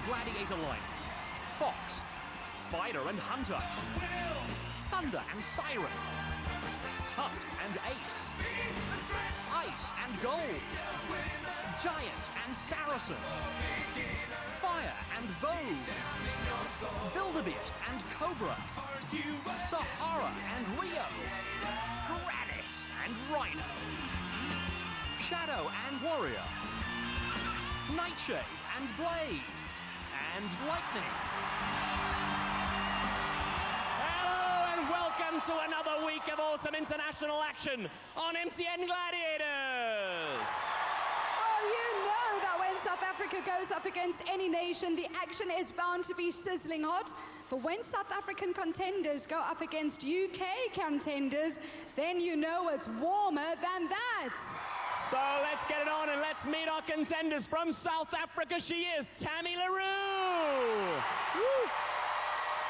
Gladiator line. Fox, Spider and Hunter, Thunder and Siren, Tusk and Ace, Ice and Gold, Giant and Saracen, Fire and Vogue, Wildebeest and Cobra, Sahara and Rio, Granite and Rhino, Shadow and Warrior, Nightshade and Blade, and Lightning. Hello and welcome to another week of awesome international action on MTN Gladiators. Oh, you know that when South Africa goes up against any nation, the action is bound to be sizzling hot. But when South African contenders go up against UK contenders, then you know it's warmer than that. So let's get it on and let's meet our contenders from South Africa. She is Tammy LaRue. Woo.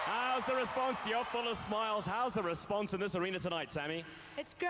How's the response? You're full of smiles. How's the response in this arena tonight, Tammy? It's great.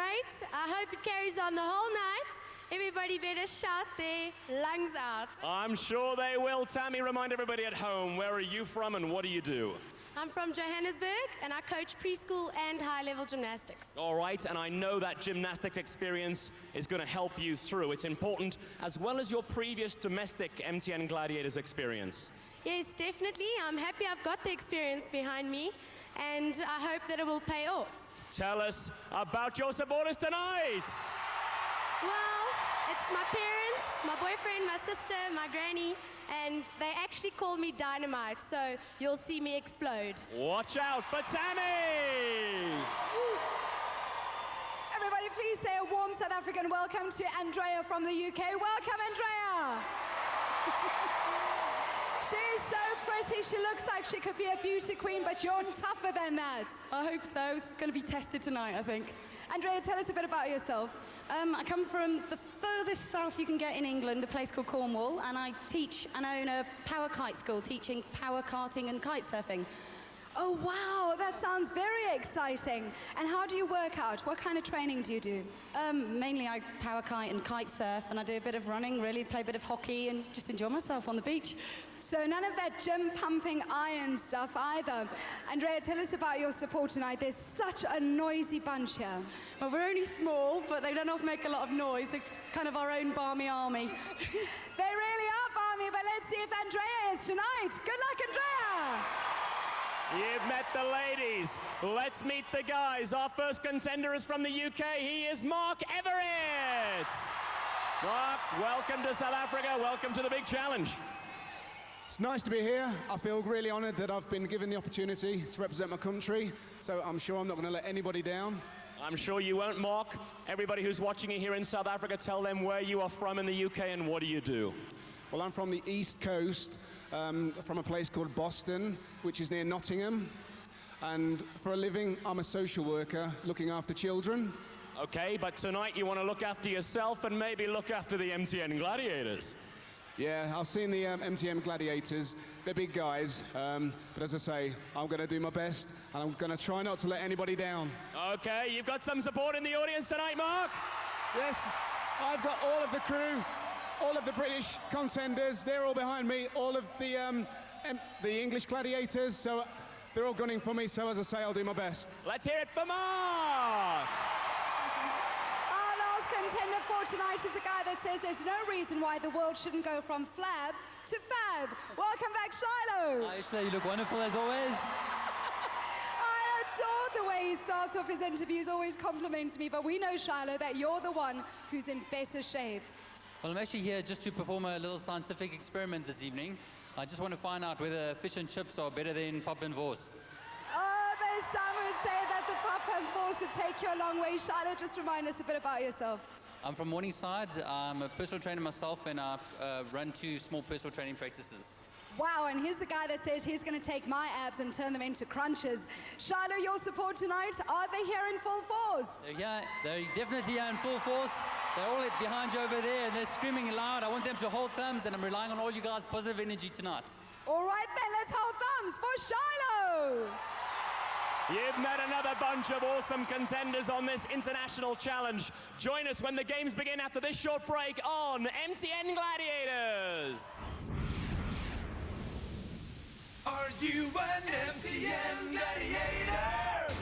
I hope it carries on the whole night. Everybody better shout their lungs out. I'm sure they will. Tammy, remind everybody at home, where are you from and what do you do? I'm from Johannesburg and I coach preschool and high-level gymnastics. All right, and I know that gymnastics experience is going to help you through. It's important, as well as your previous domestic MTN Gladiators experience. Yes, definitely. I'm happy I've got the experience behind me and I hope that it will pay off. Tell us about your supporters tonight. Well, it's my parents, my boyfriend, my sister, my granny, and they actually call me Dynamite, so you'll see me explode. Watch out for Tammy! Everybody, please say a warm South African welcome to Andrea from the UK. Welcome, Andrea! She's so pretty. She looks like she could be a beauty queen, but you're tougher than that. I hope so. It's going to be tested tonight, I think. Andrea, tell us a bit about yourself. I come from the furthest south you can get in England, a place called Cornwall, and I teach and own a power kite school, teaching power karting and kite surfing. Oh, wow, that sounds very exciting. And how do you work out? What kind of training do you do? Mainly I power kite and kite surf, and I do a bit of running, really, play a bit of hockey, and just enjoy myself on the beach. So none of that gym pumping iron stuff either. Andrea, tell us about your support tonight. There's such a noisy bunch here. Well, we're only small, but they don't often make a lot of noise. It's kind of our own barmy army. They really are balmy, but let's see if Andrea is tonight. Good luck, Andrea! You've met the ladies. Let's meet the guys. Our first contender is from the UK. He is Mark Everitt. Mark, welcome to South Africa. Welcome to the big challenge. It's nice to be here. I feel really honoured that I've been given the opportunity to represent my country, so I'm sure I'm not going to let anybody down. I'm sure you won't, Mark. Everybody who's watching you here in South Africa, tell them where you are from in the UK and what do you do? Well, I'm from the East Coast, from a place called Boston, which is near Nottingham. And for a living, I'm a social worker looking after children. Okay, but tonight you want to look after yourself and maybe look after the MTN Gladiators. Yeah, I've seen the MTN Gladiators. They're big guys, but as I say, I'm going to do my best, and I'm going to try not to let anybody down. Okay, you've got some support in the audience tonight, Mark? Yes, I've got all of the crew, all of the British contenders. They're all behind me, all of the English Gladiators, so they're all gunning for me, so as I say, I'll do my best. Let's hear it for Mark! Contender for tonight is a guy that says there's no reason why the world shouldn't go from flab to fab. Welcome back, Shiloh. Hi, Ishla, you look wonderful as always. I adore the way he starts off his interviews, always complimenting me, but we know, Shiloh, that you're the one who's in better shape. Well, I'm actually here just to perform a little scientific experiment this evening. I just want to find out whether fish and chips are better than pop and Wors. Oh, there's some who'd say that the pop and force would take you a long way. Shiloh, just remind us a bit about yourself. I'm from Morningside. I'm a personal trainer myself, and I run 2 small personal training practices. Wow, and here's the guy that says he's going to take my abs and turn them into crunches. Shiloh, your support tonight, are they here in full force? Yeah, they're definitely here in full force. They're all behind you over there, and they're screaming loud. I want them to hold thumbs, and I'm relying on all you guys' positive energy tonight. All right then, let's hold thumbs for Shiloh! You've met another bunch of awesome contenders on this international challenge. Join us when the games begin after this short break on MTN Gladiators. you an MTN Gladiator?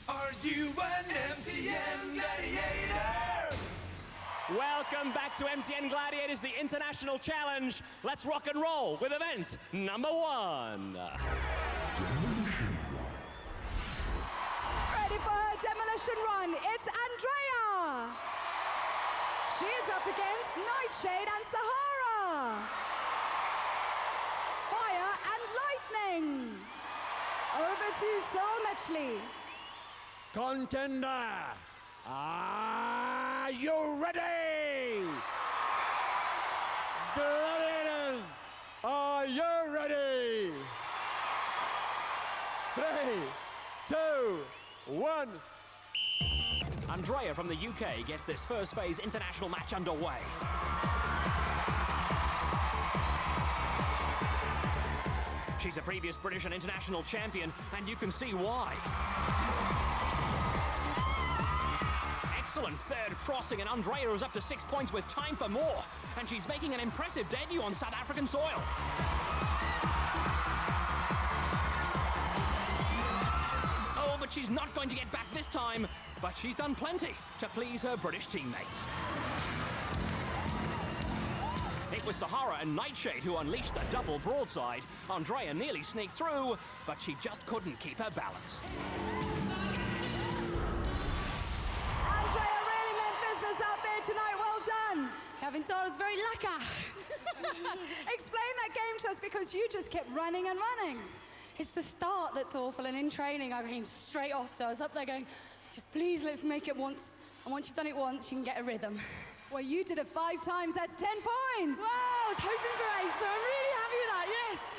Are you an MTN Gladiator? Welcome back to MTN Gladiators, the International Challenge. Let's rock and roll with event number 1. Ready for her demolition run, it's Andrea. She is up against Nightshade and Sahara. Fire and lightning. Over to Soul Mitchley. Contender, are you ready? Gladiators, are you ready? 3, 2, 1. Andrea from the UK gets this first phase international match underway. She's a previous British and international champion, and you can see why. Excellent third crossing, and Andrea is up to 6 points with time for more. And she's making an impressive debut on South African soil. Oh, but she's not going to get back this time. But she's done plenty to please her British teammates. It was Sahara and Nightshade who unleashed a double broadside. Andrea nearly sneaked through, but she just couldn't keep her balance. Andrea really meant business out there tonight, well done. Having told us very lekker. Explain that game to us, because you just kept running and running. It's the start that's awful, and in training I came straight off, so I was up there going, just please let's make it once, and once you've done it once, you can get a rhythm. Well, you did it 5 times, that's 10 points. Wow, I was hoping for 8, so I'm really happy with that, yes.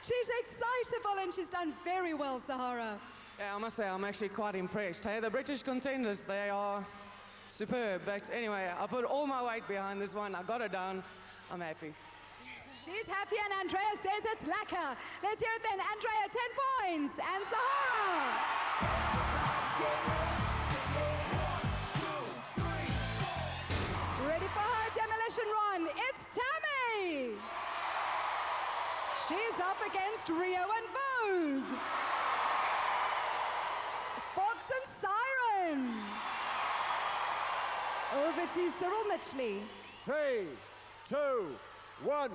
She's excitable and she's done very well, Sahara. Yeah, I must say, I'm actually quite impressed. Hey, the British contenders, they are superb. But anyway, I put all my weight behind this one. I got it done. I'm happy. She's happy and Andrea says it's lacquer. Let's hear it then. Andrea, 10 points. And Sahara. Ready for her demolition run. It's Tammy. She's up against Rio and Vogue. Fox and Siren. Over to Cyril Mitchley. 3, 2, 1.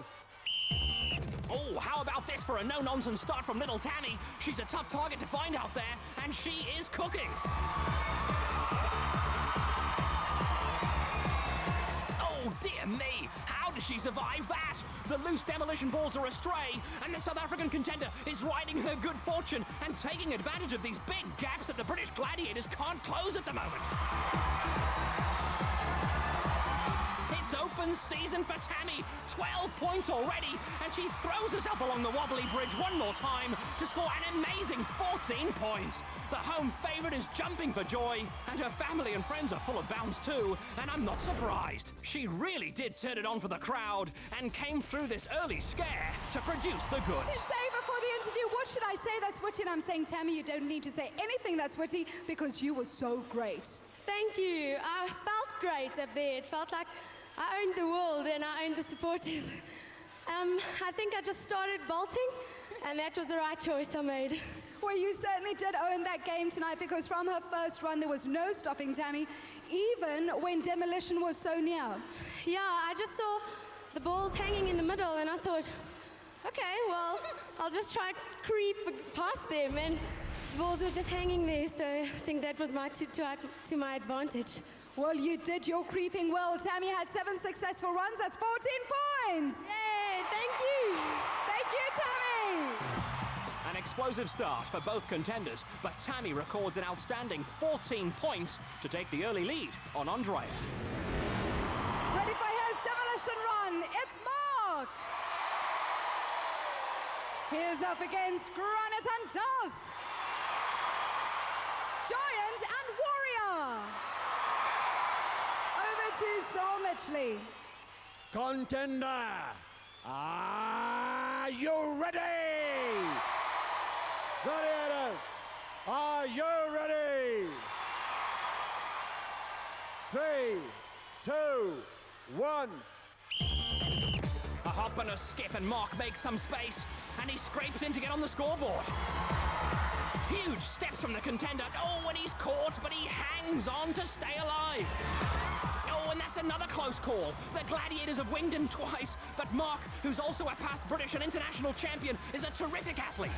Oh, how about this for a no-nonsense start from little Tammy? She's a tough target to find out there, and she is cooking. Oh, dear me. How does she survive that? The loose demolition balls are astray, and the South African contender is riding her good fortune and taking advantage of these big gaps that the British Gladiators can't close at the moment. It's open season for Tammy. 12 points already, and she throws herself along the wobbly bridge one more time to score an amazing 14 points. The home favourite is jumping for joy, and her family and friends are full of bounds too, and I'm not surprised. She really did turn it on for the crowd and came through this early scare to produce the goods. She'd say before the interview, what should I say that's witty? And I'm saying, Tammy, you don't need to say anything that's witty because you were so great. Thank you. I felt great up there. It felt like I owned the world and I owned the supporters. I think I just started bolting, and that was the right choice I made. Well, you certainly did own that game tonight, because from her first run, there was no stopping Tammy, even when demolition was so near. Yeah, I just saw the balls hanging in the middle, and I thought, okay, well, I'll just try to creep past them, and the balls were just hanging there, so I think that was to my advantage. Well, you did your creeping well. Tammy had 7 successful runs. That's 14 points. Yay, thank you. Thank you, Tammy. An explosive start for both contenders, but Tammy records an outstanding 14 points to take the early lead on Andrea. Ready for his demolition run. It's Mark. Here's up against Granite and Dusk. Giant and Warrior. Over to Saul Mitchley. Contender, are you ready? Gladiators, are you ready? 3, 2, 1. A hop and a skip, and Mark makes some space, and he scrapes in to get on the scoreboard. Huge steps from the contender. Oh, and he's caught, but he hangs on to stay alive. Oh, and that's another close call. The Gladiators have winged him twice, but Mark, who's also a past British and international champion, is a terrific athlete.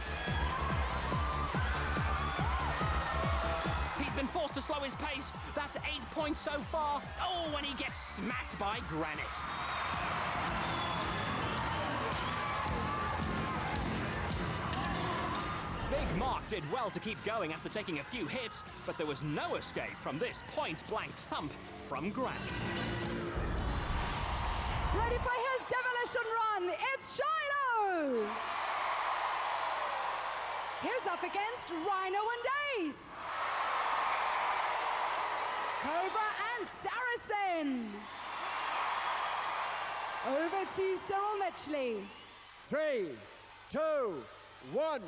He's been forced to slow his pace. That's 8 points so far. Oh, and he gets smacked by granite. Big Mark did well to keep going after taking a few hits, but there was no escape from this point-blank thump from granite. Ready for his demolition run, it's Shiloh! He's up against Rhino and Ace. Cobra and Saracen. Over to Cyril Mitchley. 3, 2, 1.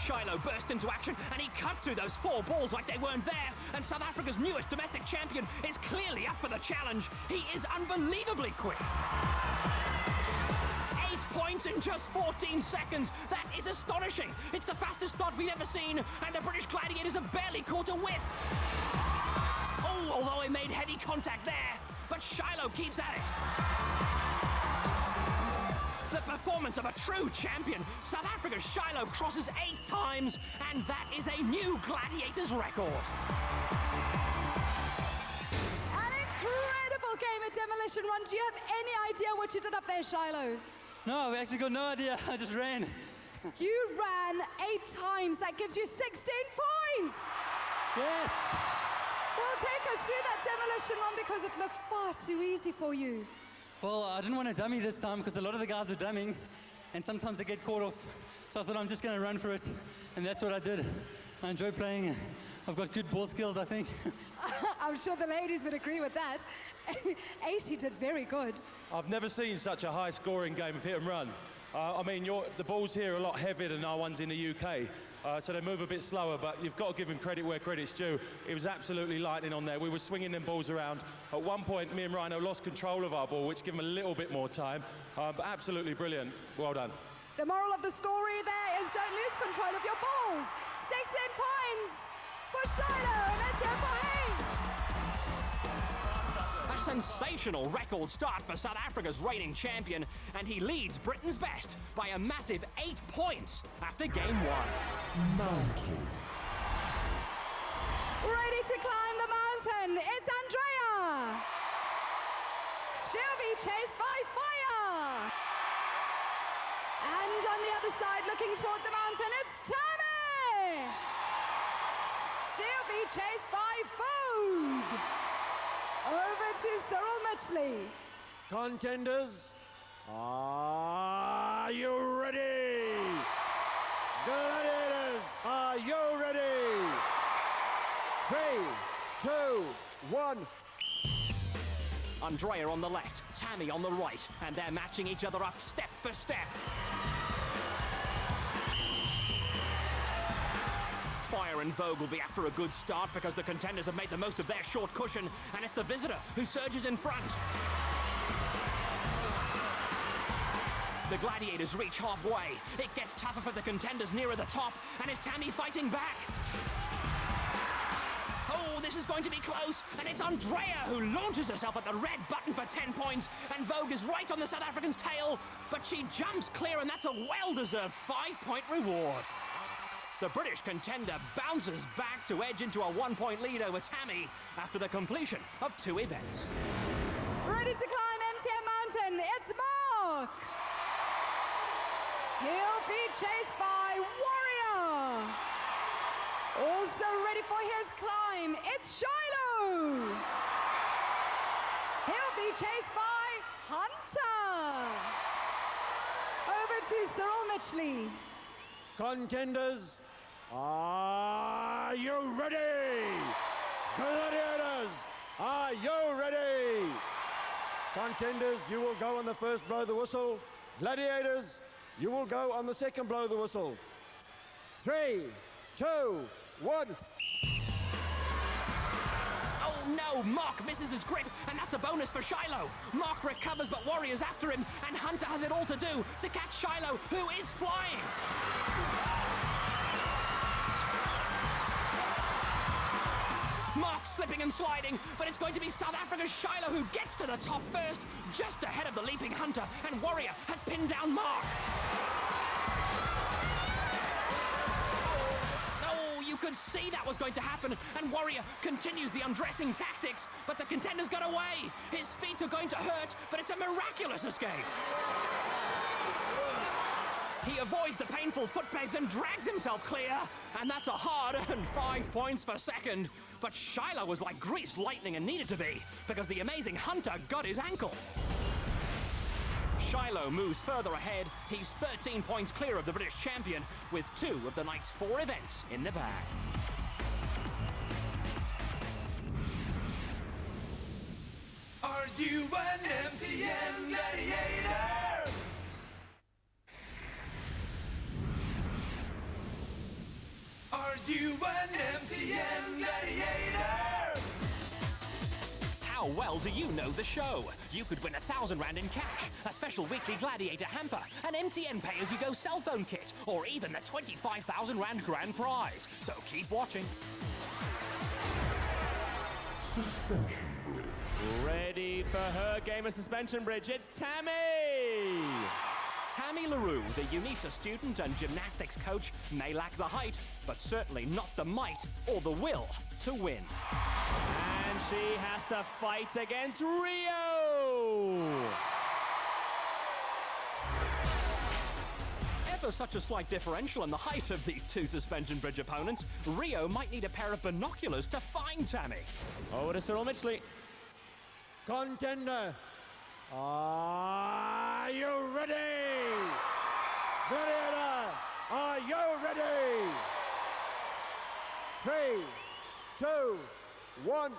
Shiloh burst into action and he cut through those 4 balls like they weren't there. And South Africa's newest domestic champion is clearly up for the challenge. He is unbelievably quick. 8 points in just 14 seconds. That is astonishing. It's the fastest start we've ever seen, and the British Gladiators have barely caught a whiff. Oh, although he made heavy contact there, but Shiloh keeps at it. The performance of a true champion. South Africa's Shiloh crosses 8 times, and that is a new Gladiators record. An incredible game at Demolition Run. Do you have any idea what you did up there, Shiloh? No, I've actually got no idea. I just ran. You ran 8 times. That gives you 16 points. Yes. Well, take us through that Demolition Run because it looked far too easy for you. Well, I didn't want to dummy this time because a lot of the guys were dummying, and sometimes they get caught off. So I thought I'm just going to run for it, and that's what I did. I enjoy playing. I've got good ball skills, I think. I'm sure the ladies would agree with that. Ace, did very good. I've never seen such a high-scoring game of hit and run. I mean, the balls here are a lot heavier than our ones in the UK, so they move a bit slower, but you've got to give him credit where credit's due. It was absolutely lightning on there. We were swinging them balls around. At one point, me and Rhino lost control of our ball, which gave him a little bit more time, but absolutely brilliant. Well done. The moral of the story there is don't lose control of your balls. 16 points for Shiloh, and let's hear for Hayes. A sensational record start for South Africa's reigning champion, and he leads Britain's best by a massive 8 points after game 1. Mountain. Ready to climb the mountain, it's Andrea. She'll be chased by fire. And on the other side, looking toward the mountain, it's Tammy. She'll be chased by food. Over to Cyril Mitchley. Contenders, are you ready? Gladiators, are you ready? 3, 2, 1. Andrea on the left, Tammy on the right, and they're matching each other up step for step. Fire and Vogue will be after a good start because the contenders have made the most of their short cushion, and it's the visitor who surges in front. The Gladiators reach halfway. It gets tougher for the contenders nearer the top, and is Tammy fighting back? Oh, this is going to be close, and it's Andrea who launches herself at the red button for 10 points, and Vogue is right on the South African's tail, but she jumps clear, and that's a well-deserved 5-point reward. The British contender bounces back to edge into a 1-point lead over Tammy after the completion of 2 events. Ready to climb MTN Mountain, it's Mark. He'll be chased by Warrior. Also ready for his climb, it's Shiloh. He'll be chased by Hunter. Over to Cyril Mitchley. Contenders, are you ready? Gladiators, are you ready? Contenders, you will go on the first blow of the whistle. Gladiators, you will go on the second blow of the whistle. 3, 2, 1. Oh, no, Mark misses his grip, and that's a bonus for Shiloh. Mark recovers, but Wharry is after him, and Hunter has it all to do to catch Shiloh, who is flying. Mark slipping and sliding, but it's going to be South Africa's Shiloh who gets to the top first, just ahead of the leaping Hunter, and Warrior has pinned down Mark. Oh, you could see that was going to happen, and Warrior continues the undressing tactics, but the contenders got away. His feet are going to hurt, but it's a miraculous escape. He avoids the painful foot pegs and drags himself clear, and that's a hard-earned 5 points for second. But Shiloh was like greased lightning and needed to be, because the amazing Hunter got his ankle. Shiloh moves further ahead. He's 13 points clear of the British champion, with 2 of the night's 4 events in the bag. Are you an MTN gladiator? Are you an MTN gladiator? How well do you know the show? You could win 1,000 rand in cash, a special weekly Gladiator hamper, an MTN pay-as-you-go cell phone kit, or even the 25,000 rand grand prize. So keep watching. Suspension bridge. Ready for her game of suspension bridge, it's Tammy! Tammy Roux, the UNISA student and gymnastics coach, may lack the height, but certainly not the might or the will to win. And she has to fight against Rio! Ever such a slight differential in the height of these 2 suspension bridge opponents, Rio might need a pair of binoculars to find Tammy. Over to Cyril Mitchley. Contender, are you ready? Gladiator, are you ready? 3, 2, 1.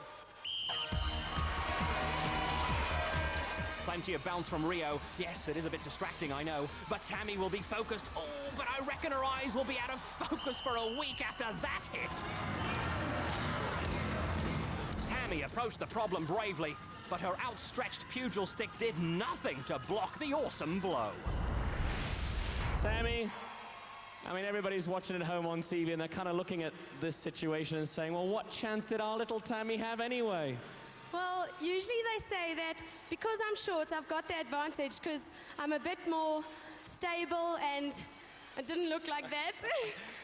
Plenty of bounce from Rio. Yes, it is a bit distracting, I know. But Tammy will be focused. Oh, but I reckon her eyes will be out of focus for a week after that hit. Tammy approached the problem bravely, but her outstretched pugil stick did nothing to block the awesome blow. Tammy, I mean, everybody's watching at home on TV and they're kind of looking at this situation and saying, well, what chance did our little Tammy have anyway? Well, usually they say that because I'm short, I've got the advantage because I'm a bit more stable and it didn't look like that.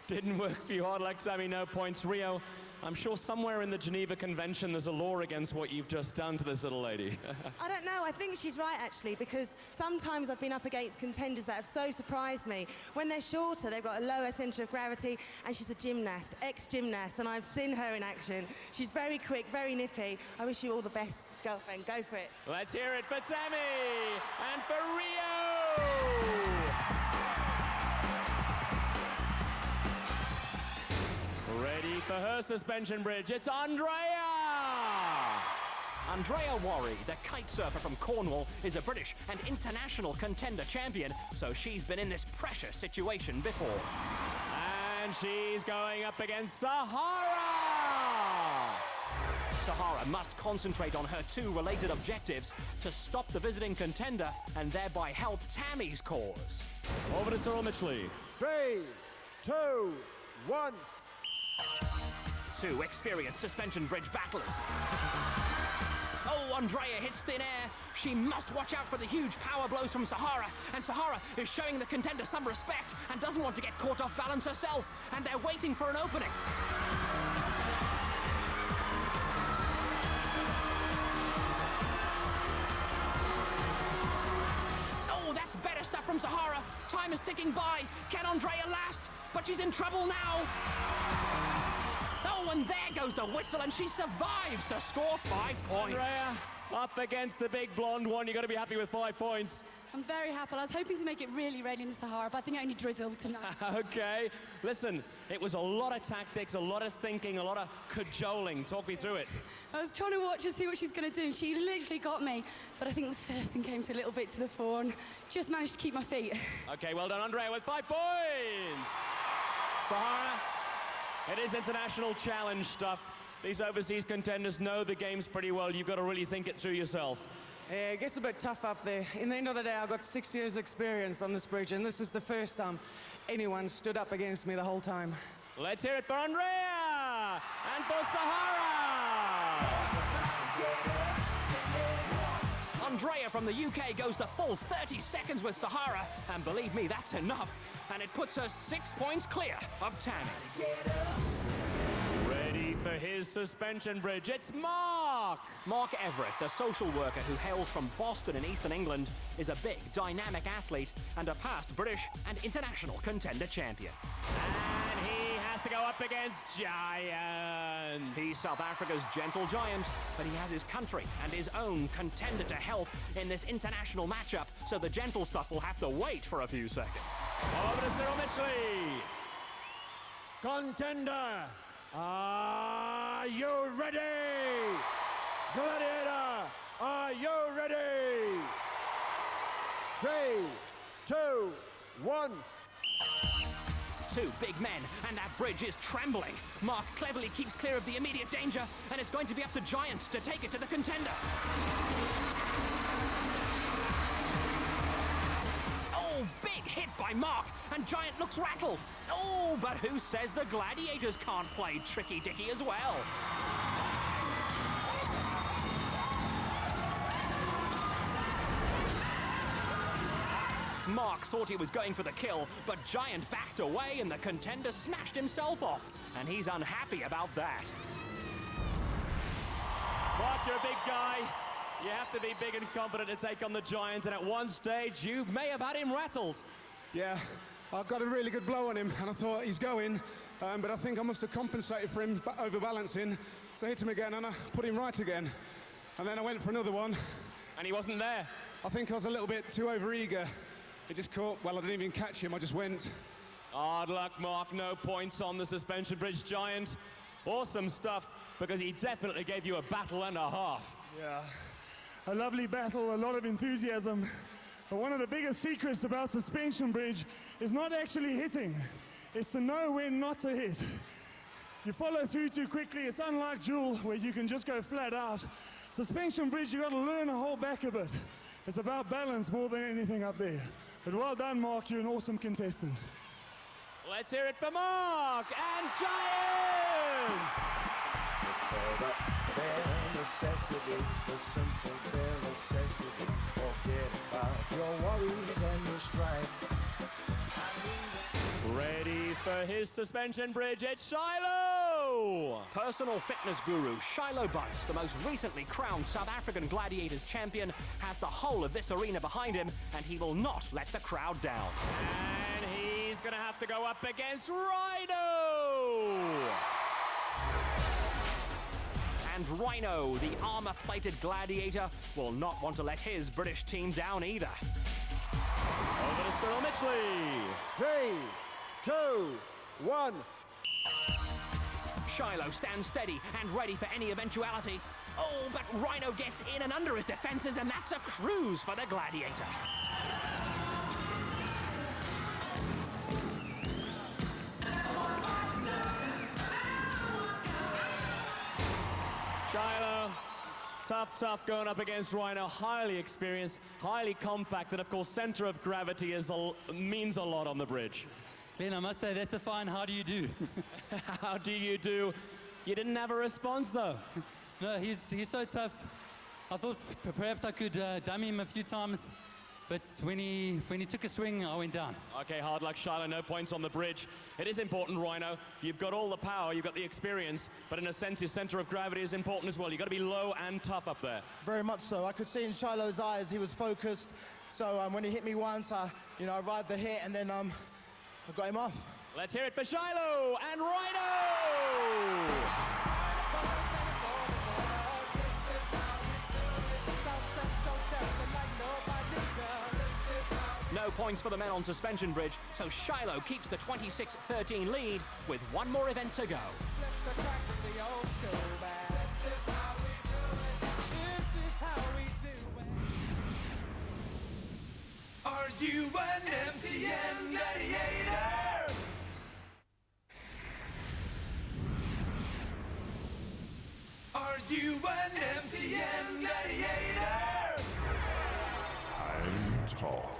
Didn't work for you hard like Tammy, no points. Rio, I'm sure somewhere in the Geneva Convention there's a law against what you've just done to this little lady. I don't know, I think she's right actually, because sometimes I've been up against contenders that have so surprised me. When they're shorter, they've got a lower centre of gravity, and she's a gymnast, ex-gymnast, and I've seen her in action. She's very quick, very nippy. I wish you all the best, girlfriend. Go for it. Let's hear it for Tammy and for Rio! Ready for her suspension bridge, it's Andrea! Andrea Wharry, the kite surfer from Cornwall, is a British and international contender champion, so she's been in this precious situation before. And she's going up against Sahara! Sahara must concentrate on her 2 related objectives to stop the visiting contender and thereby help Tammy's cause. Over to Cyril Mitchley. 3, 2, 1. 2 experienced suspension bridge battlers. Oh, Andrea hits thin air. She must watch out for the huge power blows from Sahara, and Sahara is showing the contender some respect and doesn't want to get caught off balance herself, and they're waiting for an opening. Oh, that's better stuff from Sahara. Time is ticking by. Can Andrea last? But she's in trouble now. Oh, and there goes the whistle, and she survives to score 5 points. Andrea, up against the big blonde one. You've got to be happy with 5 points. I'm very happy. I was hoping to make it really rain in the Sahara, but I think I only drizzled tonight. Okay. Listen, it was a lot of tactics, a lot of thinking, a lot of cajoling. Talk me through it. I was trying to watch and see what she's going to do, and she literally got me. But I think the surfing came to a little bit to the fore, and just managed to keep my feet. Okay, well done, Andrea, with 5 points. Sahara, it is international challenge stuff. These overseas contenders know the games pretty well. You've got to really think it through yourself. Yeah, it gets a bit tough up there. In the end of the day, I've got 6 years experience on this bridge, and this is the first time anyone stood up against me the whole time. Let's hear it for Andrea and for Sahara. Andrea from the UK goes the full 30 seconds with Sahara, and believe me, that's enough. And it puts her 6 points clear of Tammy. Ready for his suspension bridge, it's Mark! Mark Everitt, the social worker who hails from Boston in Eastern England, is a big, dynamic athlete and a past British and international contender champion. And he has to go up against Giant. He's South Africa's gentle giant, but he has his country and his own contender to help in this international matchup, so the gentle stuff will have to wait for a few seconds. Over to Cyril Mitchley. Contender, are you ready? Gladiator, are you ready? 3, 2, 1. Two big men, and that bridge is trembling. Mark cleverly keeps clear of the immediate danger, and it's going to be up to Giant to take it to the contender. Oh, big hit by Mark, and Giant looks rattled. Oh, but who says the Gladiators can't play tricky-dicky as well? Mark thought he was going for the kill, but Giant backed away and the contender smashed himself off, and he's unhappy about that. Mark, you're a big guy. You have to be big and confident to take on the Giant, and at one stage, you may have had him rattled. Yeah, I got a really good blow on him, and I thought he's going, but I think I must have compensated for him overbalancing, so I hit him again, and I put him right again. And then I went for another one. And he wasn't there. I think I was a little bit too overeager. It just caught, well, I didn't even catch him, I just went. Hard luck, Mark. No points on the suspension bridge, Giant. Awesome stuff, because he definitely gave you a battle and a half. Yeah, a lovely battle, a lot of enthusiasm. But one of the biggest secrets about suspension bridge is not actually hitting. It's to know when not to hit. You follow through too quickly. It's unlike duel, where you can just go flat out. Suspension bridge, you got to learn to hold back a bit. It's about balance more than anything up there. But well done, Mark. You're an awesome contestant. Let's hear it for Mark and Giant! The bare necessity, the simple bare necessity. Forget about your worries and your strife. Ready for his suspension bridge, it's Shiloh! Personal fitness guru Shiloh Bunce, the most recently crowned South African Gladiators champion, has the whole of this arena behind him, and he will not let the crowd down. And he's gonna have to go up against Rhino! And Rhino, the armor-plated gladiator, will not want to let his British team down either. Over to Cyril Mitchley. 3, 2, 1. Shiloh stands steady and ready for any eventuality. Oh, but Rhino gets in and under his defenses, and that's a cruise for the Gladiator. Shiloh, tough going up against Rhino. Highly experienced, highly compact, and of course, center of gravity means a lot on the bridge. Glenn, I must say, that's a fine how do you do. How do you do? You didn't have a response, though. No, he's so tough. I thought perhaps I could dummy him a few times, but when he took a swing, I went down. Okay, hard luck, Shiloh. No points on the bridge. It is important, Rhino. You've got all the power, you've got the experience, but in a sense, your center of gravity is important as well. You've got to be low and tough up there. Very much so. I could see in Shiloh's eyes he was focused. So when he hit me once, I ride the hit, and then I got him off. Let's hear it for Shiloh and Rhino! No points for the men on suspension bridge, so Shiloh keeps the 26-13 lead with one more event to go. Are you an MTN Gladiator? an MTN Gladiator! Hang tough.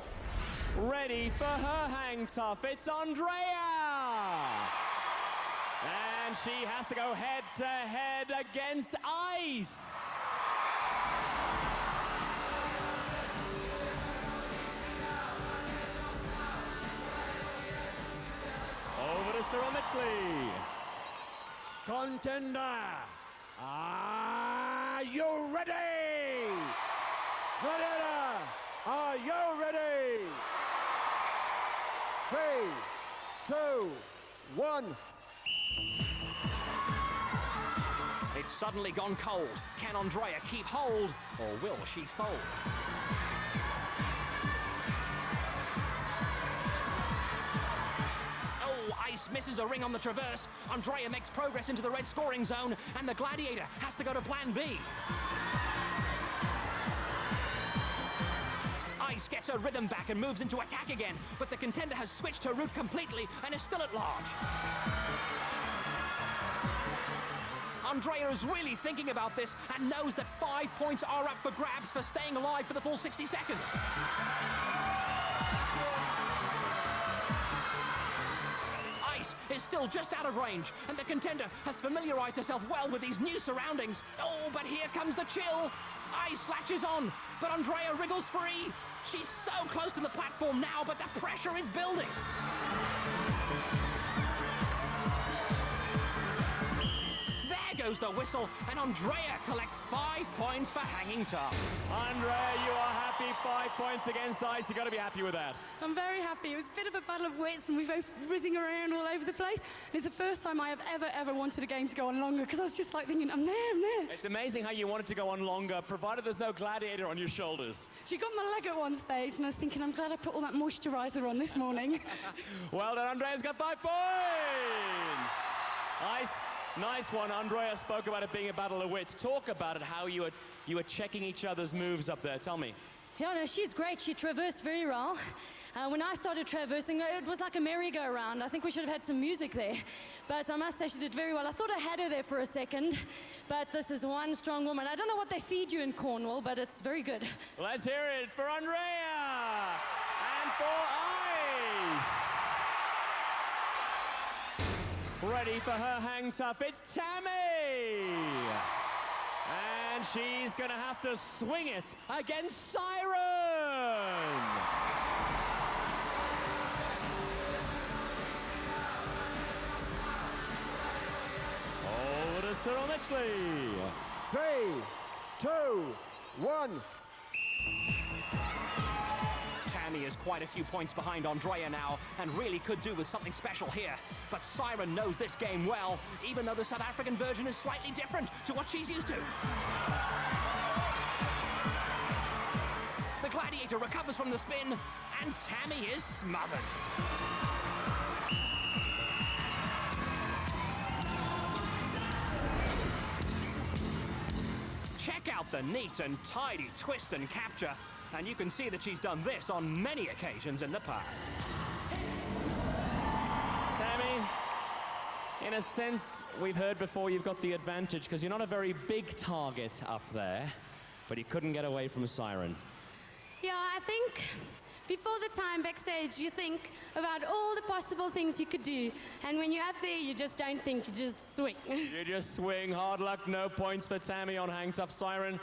Ready for her hang tough, it's Andrea! And she has to go head to head against Ice. Over to Cyril Mitchley. Contender, are you ready? Gladiator, are you ready? 3, 2, 1. It's suddenly gone cold. Can Andrea keep hold, or will she fold? Oh, Ice misses a ring on the traverse. Andrea makes progress into the red scoring zone, and the Gladiator has to go to plan B. Ice gets her rhythm back and moves into attack again, but the contender has switched her route completely and is still at large. Andrea is really thinking about this and knows that 5 points are up for grabs for staying alive for the full 60 seconds. Ice is still just out of range, and the contender has familiarized herself well with these new surroundings. Oh, but here comes the chill. Ice latches on, but Andrea wriggles free. She's so close to the platform now, but the pressure is building. There goes the whistle, and Andrea collects 5 points for hanging tough. Andrea, you are happy. 5 points against Ice. You got to be happy with that. I'm very happy. It was a bit of a battle of wits, and we both whizzing around all over the place. And it's the first time I have ever wanted a game to go on longer, because I was just like thinking, I'm there. It's amazing how you want it to go on longer, provided there's no Gladiator on your shoulders. She got my leg at one stage, and I was thinking, I'm glad I put all that moisturiser on this morning. Well done, Andrea's got 5 points. Ice. Nice one. Andrea spoke about it being a battle of wits. Talk about it, how you were checking each other's moves up there. Tell me. Yeah, no, she's great. She traversed very well. When I started traversing, it was like a merry-go-round. I think we should have had some music there. But I must say she did very well. I thought I had her there for a second, but this is one strong woman. I don't know what they feed you in Cornwall, but it's very good. Let's hear it for Andrea and for Ice. Ready for her hang tough, it's Tammy! And she's gonna have to swing it against Siren! Over to Cyril Mitchley. 3, 2, 1. Tammy is quite a few points behind Andrea now and really could do with something special here. But Siren knows this game well, even though the South African version is slightly different to what she's used to. The Gladiator recovers from the spin, and Tammy is smothered. Check out the neat and tidy twist and capture. And you can see that she's done this on many occasions in the past. Tammy, in a sense, we've heard before you've got the advantage because you're not a very big target up there, but you couldn't get away from Siren. Yeah, I think before the time backstage, you think about all the possible things you could do. And when you're up there, you just don't think, you just swing. You just swing. Hard luck, no points for Tammy on Hang Tough. Siren,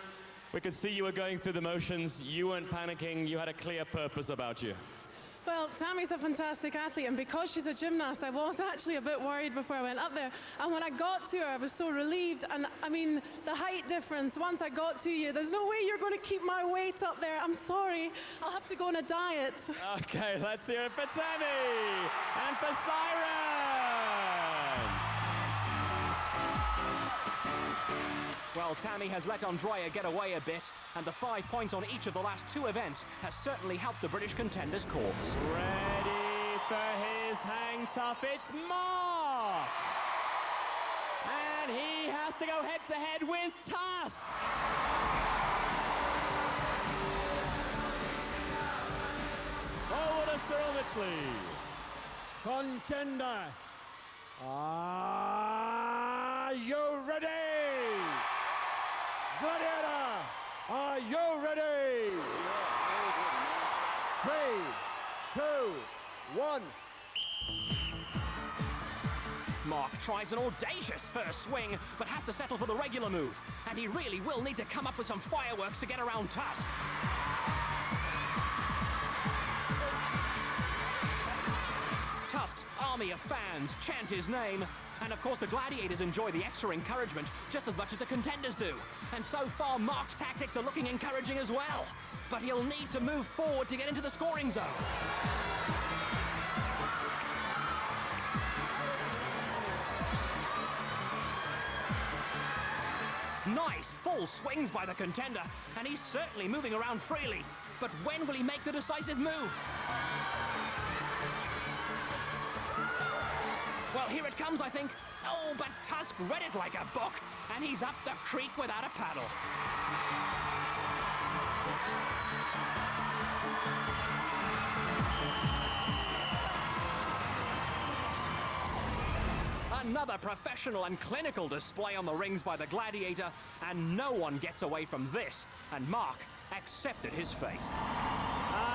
we could see you were going through the motions. You weren't panicking. You had a clear purpose about you. Well, Tammy's a fantastic athlete, and because she's a gymnast, I was actually a bit worried before I went up there. And when I got to her, I was so relieved. And I mean, the height difference, once I got to you, there's no way you're going to keep my weight up there. I'm sorry. I'll have to go on a diet. Okay, let's hear it for Tammy and for Siren. Well, Tammy has let Andrea get away a bit, and the 5 points on each of the last 2 events has certainly helped the British contenders' cause. Ready for his Hang Tough, it's Mark! And he has to go head-to-head with Tusk! Over to Cyril Mitchley. Contender, are you ready? Gladiator, are you ready? 3, 2, 1. Mark tries an audacious first swing, but has to settle for the regular move. And he really will need to come up with some fireworks to get around Tusk. Tusk's army of fans chant his name. And of course, the Gladiators enjoy the extra encouragement just as much as the contenders do. And so far, Mark's tactics are looking encouraging as well. But he'll need to move forward to get into the scoring zone. Nice full swings by the contender, and he's certainly moving around freely. But when will he make the decisive move? Well, here it comes, I think. Oh, but Tusk read it like a book, and he's up the creek without a paddle. Another professional and clinical display on the rings by the Gladiator, and no one gets away from this. And Mark accepted his fate.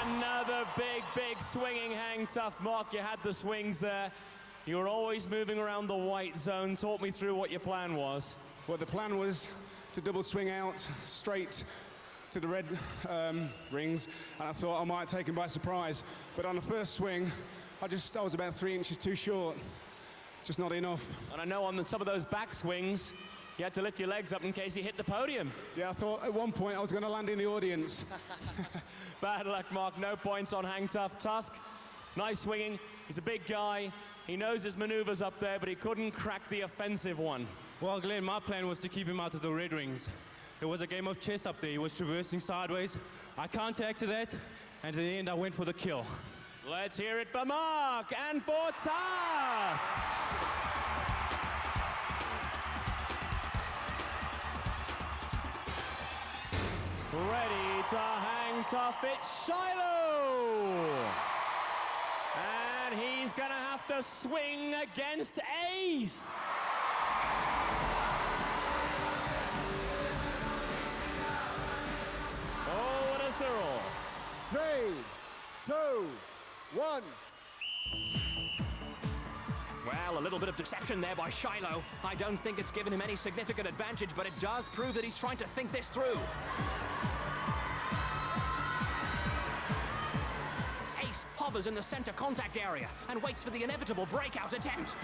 Another big swinging hang tough, Mark. You had the swings there. You were always moving around the white zone. Talk me through what your plan was. Well, the plan was to double swing out straight to the red rings, and I thought I might take him by surprise. But on the first swing, I was about 3 inches too short. Just not enough. And I know on some of those back swings, you had to lift your legs up in case you hit the podium. Yeah, I thought at one point I was going to land in the audience. Bad luck, Mark. No points on hang tough. Tusk, nice swinging. He's a big guy. He knows his maneuvers up there, but he couldn't crack the offensive one. Well, Glenn, my plan was to keep him out of the red rings. It was a game of chess up there. He was traversing sideways. I counteracted that, and at the end I went for the kill. Let's hear it for Mark and for Tusk. Ready to hang tough, it's Shiloh. And he's gonna have to swing against Ace. Oh, what a Cyril. 3, 2, 1. Well, a little bit of deception there by Shiloh. I don't think it's given him any significant advantage, but it does prove that he's trying to think this through. Ace hovers in the center contact area and waits for the inevitable breakout attempt.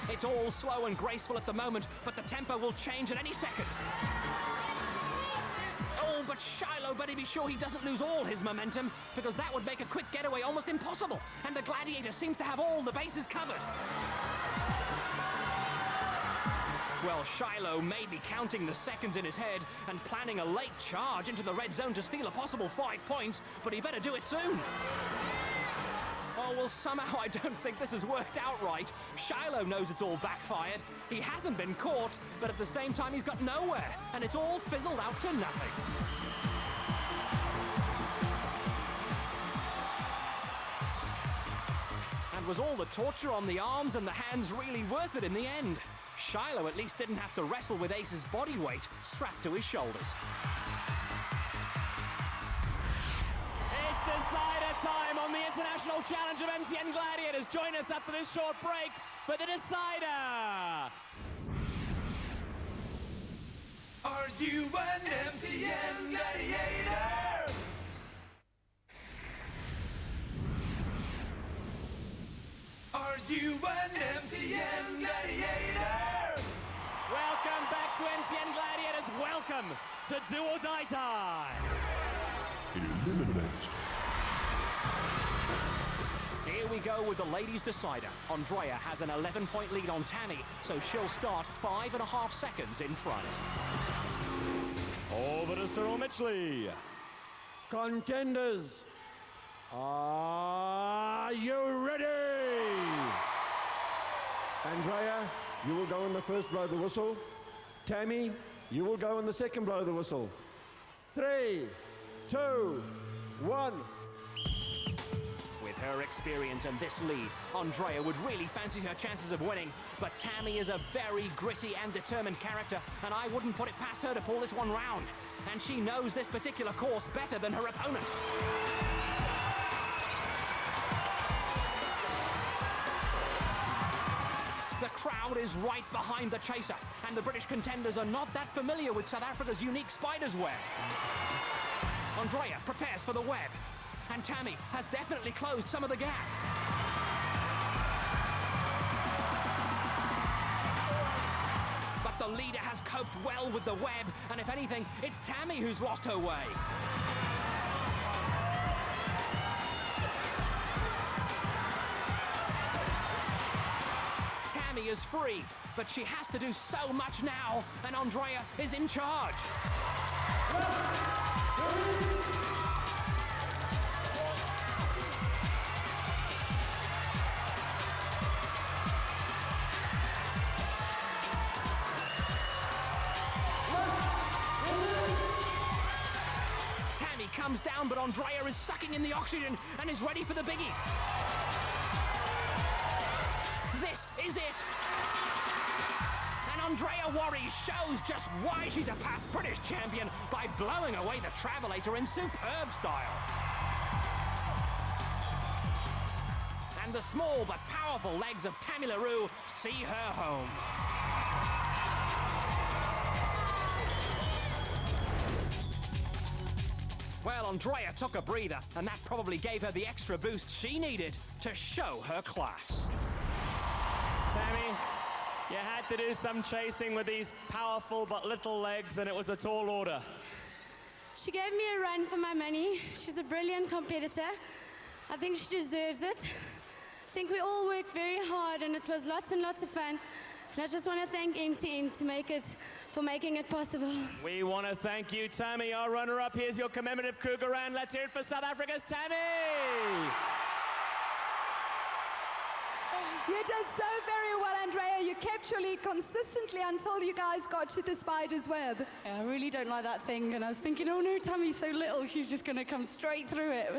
It's all slow and graceful at the moment, but the tempo will change at any second. Oh, but Shiloh better be sure he doesn't lose all his momentum, because that would make a quick getaway almost impossible, and the Gladiator seems to have all the bases covered. Well, Shiloh may be counting the seconds in his head and planning a late charge into the red zone to steal a possible 5 points, but he better do it soon. Oh, well, somehow I don't think this has worked out right. Shiloh knows it's all backfired. He hasn't been caught, but at the same time he's got nowhere, and it's all fizzled out to nothing. And was all the torture on the arms and the hands really worth it in the end? Shiloh at least didn't have to wrestle with Ace's body weight strapped to his shoulders. It's decider time on the International Challenge of MTN Gladiators. Join us after this short break for the decider. Are you an MTN Gladiator? Are you an MTN Gladiator? Welcome back to MTN Gladiators. Welcome to Do or Die time. Eliminate. Here we go with the ladies' decider. Andrea has an 11-point lead on Tammy, so she'll start 5.5 seconds in front. Over to Cyril Mitchley. Contenders, are you ready? Andrea, you will go in the first blow of the whistle. Tammy, you will go in the second blow of the whistle. 3, 2, 1. With her experience and this lead, Andrea would really fancy her chances of winning, but Tammy is a very gritty and determined character, and I wouldn't put it past her to pull this one round. And she knows this particular course better than her opponent. The crowd is right behind the chaser, and the British contenders are not that familiar with South Africa's unique spider's web. Andrea prepares for the web, and Tammy has definitely closed some of the gap. But the leader has coped well with the web, and if anything, it's Tammy who's lost her way. Tammy is free, but she has to do so much now, and Andrea is in charge. Tammy comes down, but Andrea is sucking in the oxygen and is ready for the biggie. This is it! And Andrea Wharry shows just why she's a past British champion by blowing away the Travelator in superb style. And the small but powerful legs of Tammy Roux see her home. Well, Andrea took a breather, and that probably gave her the extra boost she needed to show her class. Tammy, you had to do some chasing with these powerful but little legs, and it was a tall order. She gave me a run for my money. She's a brilliant competitor. I think she deserves it. I think we all worked very hard, and it was lots and lots of fun. And I just want to thank MTN for making it possible. We want to thank you, Tammy, our runner-up. Here's your commemorative Krugerrand. Let's hear it for South Africa's Tammy! You did so very well, Andrea. You kept your lead consistently until you guys got to the spider's web. Yeah, I really don't like that thing, and I was thinking, oh no, Tammy's so little, she's just going to come straight through it.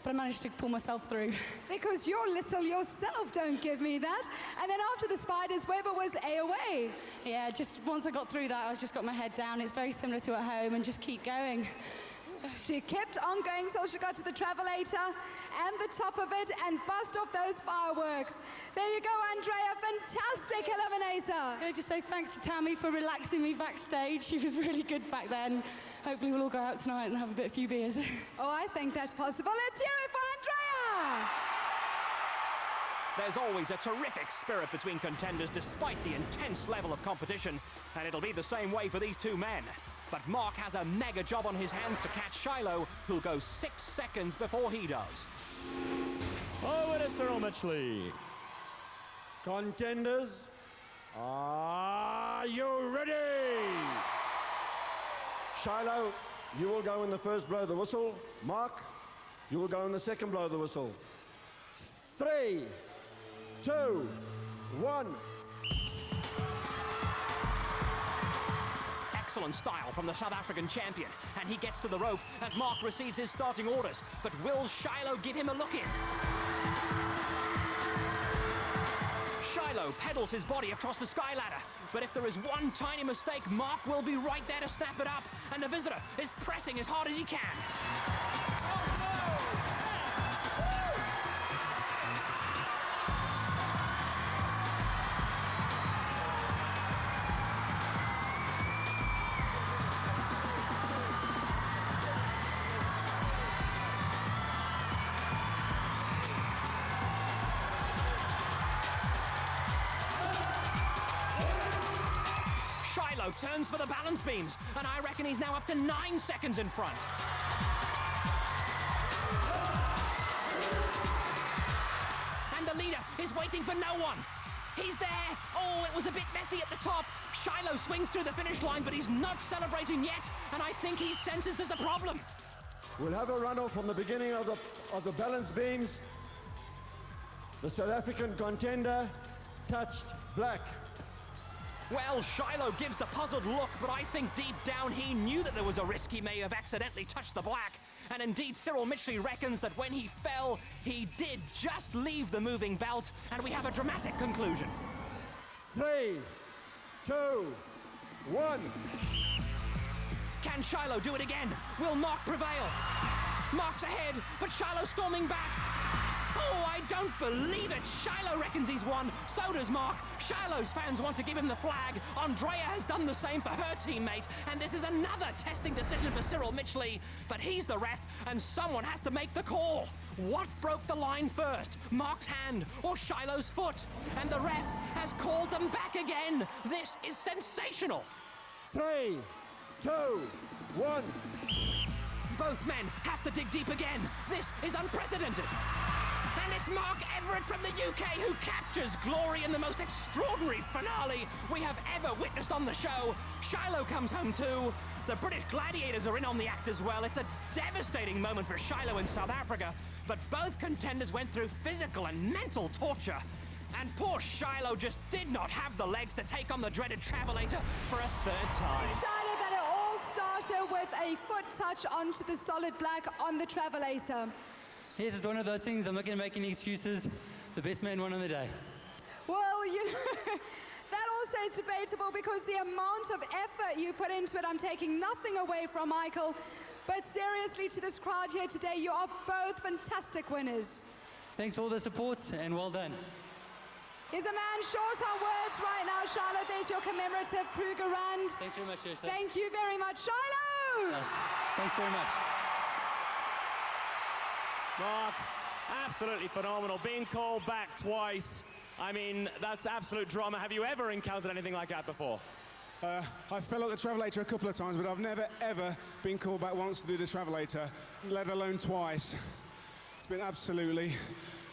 But I managed to pull myself through. Because you're little yourself, don't give me that. And then after the spider's web, it was A-away. Yeah, just once I got through that, I just got my head down. It's very similar to at home, and just keep going. She kept on going till she got to the Travelator and the top of it and bust off those fireworks. There you go, Andrea, fantastic eliminator. Can I just say thanks to Tammy for relaxing me backstage. She was really good back then. Hopefully we'll all go out tonight and have a few beers. Oh, I think that's possible. Let's hear it for Andrea. There's always a terrific spirit between contenders despite the intense level of competition, and it'll be the same way for these two men. But Mark has a mega job on his hands to catch Shiloh, who'll go 6 seconds before he does. Over to Cyril Mitchley. Contenders, are you ready? Shiloh, you will go in the first blow of the whistle. Mark, you will go in the second blow of the whistle. 3, 2, 1. Excellent style from the South African champion, and he gets to the rope as Mark receives his starting orders. But will Shiloh give him a look in? Shiloh pedals his body across the sky ladder, but if there is one tiny mistake, Mark will be right there to snap it up, and the visitor is pressing as hard as he can. Shiloh turns for the balance beams, and I reckon he's now up to 9 seconds in front. And the leader is waiting for no one. He's there. Oh, it was a bit messy at the top. Shiloh swings through the finish line, but he's not celebrating yet, and I think he senses there's a problem. We'll have a runoff from the beginning of the balance beams. The South African contender touched black. Well, Shiloh gives the puzzled look, but I think deep down he knew that there was a risk he may have accidentally touched the black. And indeed, Cyril Mitchley reckons that when he fell, he did just leave the moving belt, and we have a dramatic conclusion. 3, 2, 1. Can Shiloh do it again? Will Mark prevail? Mark's ahead, but Shiloh storming back. Oh, I don't believe it. Shiloh reckons he's won. So does Mark. Shiloh's fans want to give him the flag. Andrea has done the same for her teammate. And this is another testing decision for Cyril Mitchley. But he's the ref, and someone has to make the call. What broke the line first? Mark's hand or Shiloh's foot? And the ref has called them back again. This is sensational. 3, 2, 1. Both men have to dig deep again. This is unprecedented. And it's Mark Everitt from the UK who captures glory in the most extraordinary finale we have ever witnessed on the show. Shiloh comes home too. The British Gladiators are in on the act as well. It's a devastating moment for Shiloh in South Africa, but both contenders went through physical and mental torture. And poor Shiloh just did not have the legs to take on the dreaded Travelator for a third time. Shiloh, that it all started with a foot touch onto the solid black on the Travelator. Yes, it's one of those things. I'm not going to make any excuses. The best man won on the day. Well, you know, that also is debatable because the amount of effort you put into it, I'm taking nothing away from Michael. But seriously, to this crowd here today, you are both fantastic winners. Thanks for all the support, and well done. Here's a man short on words right now, Shiloh. There's your commemorative Kruger Rand. Thanks very much, Ursula. Thank you very much, Shiloh! Yes. Thanks very much. Mark, absolutely phenomenal. Being called back twice. I mean, that's absolute drama. Have you ever encountered anything like that before? I fell at the Travelator a couple of times, but I've never, ever been called back once to do the Travelator, let alone twice. It's been absolutely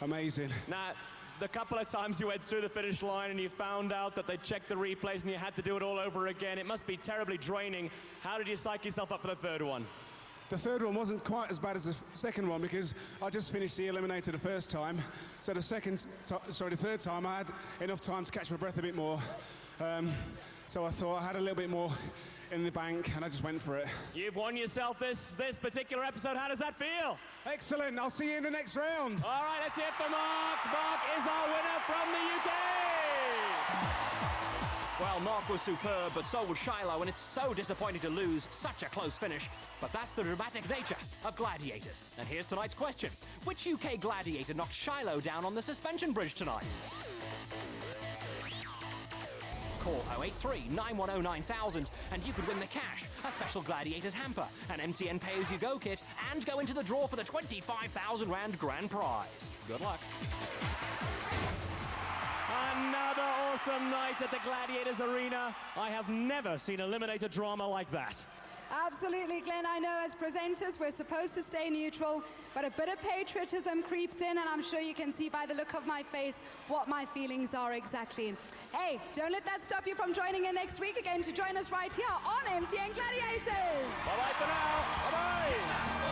amazing. Now, the couple of times you went through the finish line and you found out that they checked the replays and you had to do it all over again, it must be terribly draining. How did you psych yourself up for the third one? The third one wasn't quite as bad as the second one because I just finished the eliminator the first time. So the third time I had enough time to catch my breath a bit more. So I thought I had a little bit more in the bank and I just went for it. You've won yourself this particular episode. How does that feel? Excellent. I'll see you in the next round. All right, let's hear it for Mark. Mark is our winner from the UK. Well, Mark was superb, but so was Shiloh, and it's so disappointing to lose such a close finish. But that's the dramatic nature of Gladiators. And here's tonight's question. Which UK Gladiator knocked Shiloh down on the suspension bridge tonight? Call 083-910-9000 and you could win the cash, a special Gladiators hamper, an MTN pay-as-you-go kit, and go into the draw for the 25,000 Rand grand prize. Good luck. Another awesome night at the Gladiators Arena. I have never seen eliminator drama like that. Absolutely, Glenn. I know as presenters we're supposed to stay neutral, but a bit of patriotism creeps in, and I'm sure you can see by the look of my face what my feelings are exactly. Hey, don't let that stop you from joining in next week again to join us right here on MTN Gladiators. Bye-bye for now. Bye-bye.